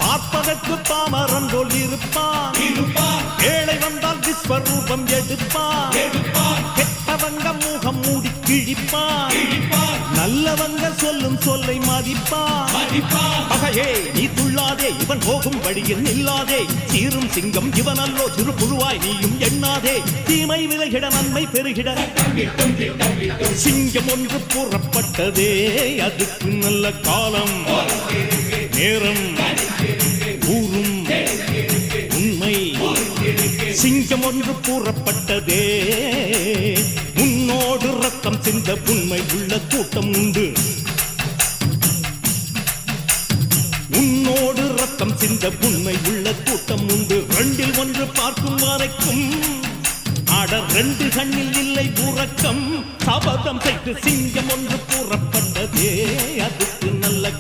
பார்ப்பதற்கு பாமரன் போல் இருப்பான், ஏழை வந்தால் விஸ்வரூபம் எடுப்பான், கெட்டவங்க முகம் மூடி கிழிப்பான், நல்லவங்க சொல்லும் சொல்லை மதிப்பான். பகையே நீ துள்ளாதே, இவன் போகும் வழியில் நில்லாதே, சீரும் சிங்கம் இவன் அல்லோ, சிறு புழுவாய் நீயும் எண்ணாதே, தீமை விலகிட நன்மை பெருகிட சிங்கம் ஒன்று கூறப்பட்டதே, அதுக்கு நல்ல காலம் நேரம் ஊரும் உண்மை. சிங்கம் ஒன்று கூறப்பட்டதே, உன்னோடு ரத்தம் சிந்த உண்மை உள்ள கூட்டம் உண்டு, உன்னோடு ரத்தம் சிந்த உண்மை உள்ள கூட்டம் உண்டு. ரெண்டில் ஒன்று பார்க்கும் வரைக்கும் ஆட ரெண்டு கண்ணில் இல்லை உறக்கம், சபதம் செய்து சிங்கம் ஒன்று கூறப்பட்டதே, அதுக்கு நல்ல